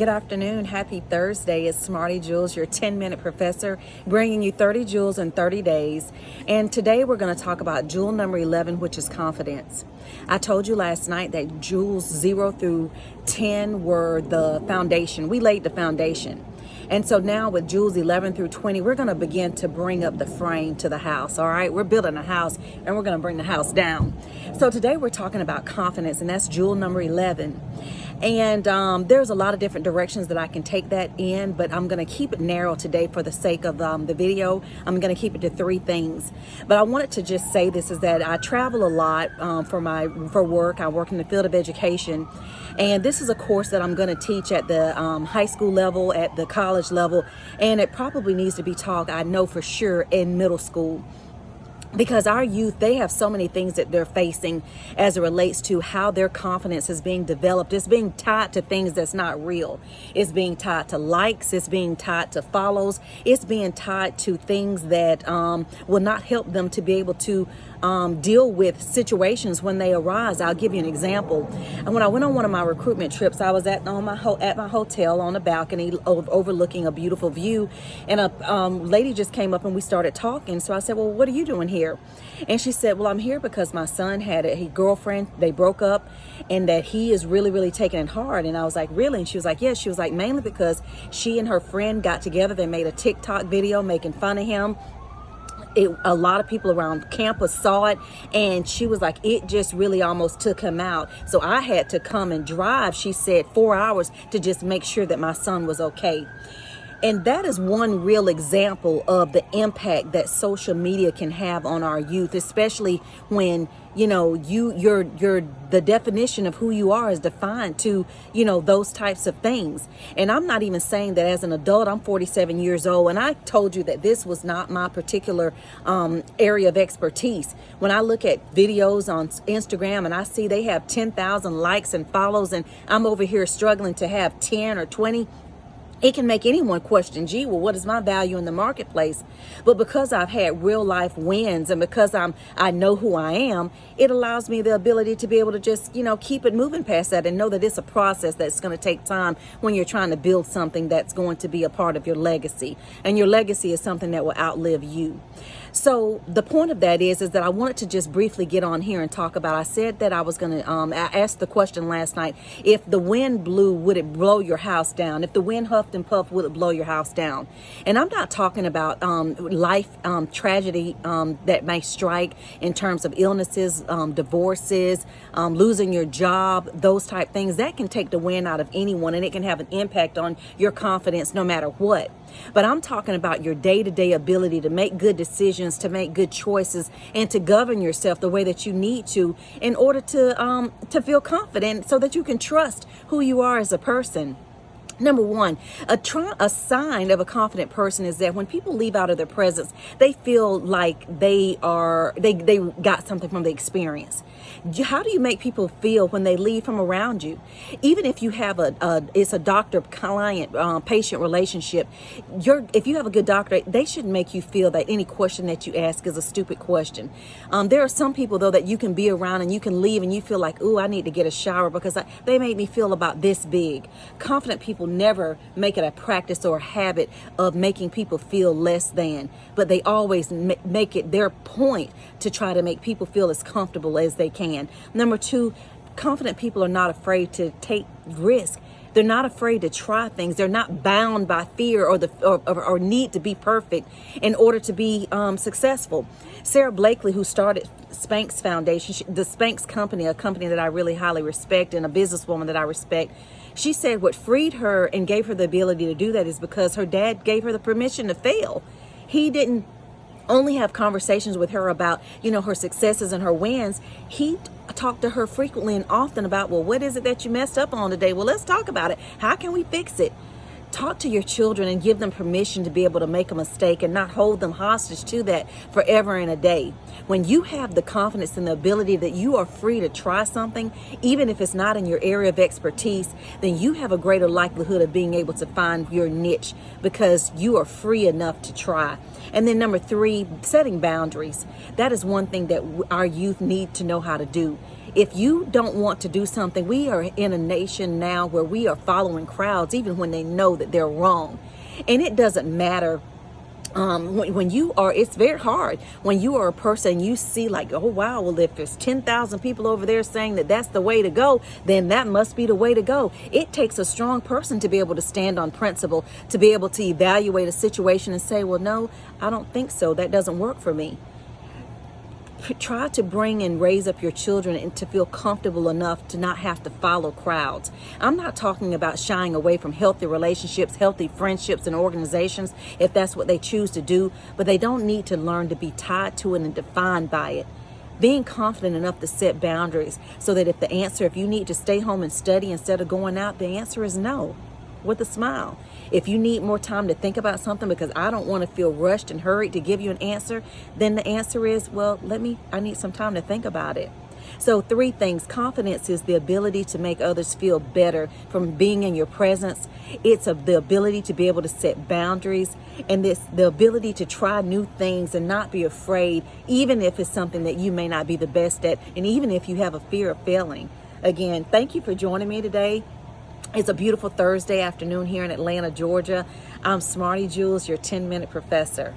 Good afternoon. Happy Thursday. It's Smarty Jules, your 10-minute professor, bringing you 30 jewels in 30 days. And today we're going to talk about jewel number 11, which is confidence. I told you last night that jewels 0 through 10 were the foundation. We laid the foundation. And so now with jewels 11 through 20, we're going to begin to bring up the frame to the house. All right, we're building a house and we're going to bring the house down. So today we're talking about confidence, and that's jewel number 11. And there's a lot of different directions that I can take that in, but I'm going to keep it narrow today for the sake of the video. I'm going to keep it to 3 things. But I wanted to just say this is that I travel a lot for work. I work in the field of education. And this is a course that I'm going to teach at the high school level, at the college level, and it probably needs to be taught, I know for sure, in middle school. Because our youth, they have so many things that they're facing as it relates to how their confidence is being developed. It's being tied to things that's not real. It's being tied to likes. It's being tied to follows. It's being tied to things that will not help them to be able to deal with situations when they arise. I'll give you an example. And when I went on one of my recruitment trips, I was at my hotel on a balcony overlooking a beautiful view, and a lady just came up and we started talking. So I said, well, what are you doing here? And she said, well, I'm here because my son had a girlfriend, they broke up, and that he is really, really taking it hard. And I was like, really? And she was like, yes. She was like, mainly because she and her friend got together, they made a TikTok video making fun of him. A lot of people around campus saw it, and she was like, it just really almost took him out. So I had to come and drive, she said, 4 hours to just make sure that my son was okay. And that is one real example of the impact that social media can have on our youth, especially when, you know, the definition of who you are is defined to, you know, those types of things. And I'm not even saying that as an adult. I'm 47 years old, and I told you that this was not my particular area of expertise. When I look at videos on Instagram and I see they have 10,000 likes and follows, and I'm over here struggling to have 10 or 20, it can make anyone question, gee, well, what is my value in the marketplace? But because I've had real life wins, and because I know who I am, it allows me the ability to be able to just, you know, keep it moving past that and know that it's a process that's going to take time when you're trying to build something that's going to be a part of your legacy. And your legacy is something that will outlive you. So the point of that is that I wanted to just briefly get on here and talk about, I said that I was going to, I asked the question last night, if the wind blew, would it blow your house down? If the wind huffed and puffed, would it blow your house down? And I'm not talking about life tragedy that may strike in terms of illnesses, divorces, losing your job, those type things. That can take the wind out of anyone, and it can have an impact on your confidence no matter what. But I'm talking about your day-to-day ability to make good decisions, to make good choices, and to govern yourself the way that you need to in order to feel confident so that you can trust who you are as a person. Number one, a sign of a confident person is that when people leave out of their presence, they feel like they got something from the experience. How do you make people feel when they leave from around you? Even if you have it's a doctor-client, patient relationship, if you have a good doctor, they shouldn't make you feel that any question that you ask is a stupid question. There are some people, though, that you can be around and you can leave and you feel like, ooh, I need to get a shower because they made me feel about this big. Confident people never make it a practice or a habit of making people feel less than, but they always make it their point to try to make people feel as comfortable as they can. Number two, confident people are not afraid to take risks. They're not afraid to try things. They're not bound by fear or need to be perfect in order to be successful. Sarah Blakely, who started Spanx Foundation, the Spanx company, a company that I really highly respect and a businesswoman that I respect, she said what freed her and gave her the ability to do that is because her dad gave her the permission to fail. He didn't only have conversations with her about, you know, her successes and her wins. He talked to her frequently and often about, well, what is it that you messed up on today? Well, let's talk about it. How can we fix it? Talk to your children and give them permission to be able to make a mistake and not hold them hostage to that forever and a day. When you have the confidence and the ability that you are free to try something, even if it's not in your area of expertise, then you have a greater likelihood of being able to find your niche because you are free enough to try. And then number three, setting boundaries. That is one thing that our youth need to know how to do. If you don't want to do something, we are in a nation now where we are following crowds even when they know that they're wrong. And it doesn't matter. When you are, it's very hard when you are a person, you see like, oh wow, well if there's 10,000 people over there saying that that's the way to go, then that must be the way to go. It takes a strong person to be able to stand on principle, to be able to evaluate a situation and say, well, no, I don't think so. That doesn't work for me. Try to bring and raise up your children and to feel comfortable enough to not have to follow crowds. I'm not talking about shying away from healthy relationships, healthy friendships and organizations if that's what they choose to do, but they don't need to learn to be tied to it and defined by it. Being confident enough to set boundaries so that if you need to stay home and study instead of going out, the answer is no, with a smile. If you need more time to think about something because I don't want to feel rushed and hurried to give you an answer, then the answer is, well, I need some time to think about it. So 3 things. Confidence is the ability to make others feel better from being in your presence. It's the ability to be able to set boundaries, and the ability to try new things and not be afraid, even if it's something that you may not be the best at, and even if you have a fear of failing. Again, thank you for joining me today. It's a beautiful Thursday afternoon here in Atlanta, Georgia. I'm Smarty Jules, your 10-minute professor.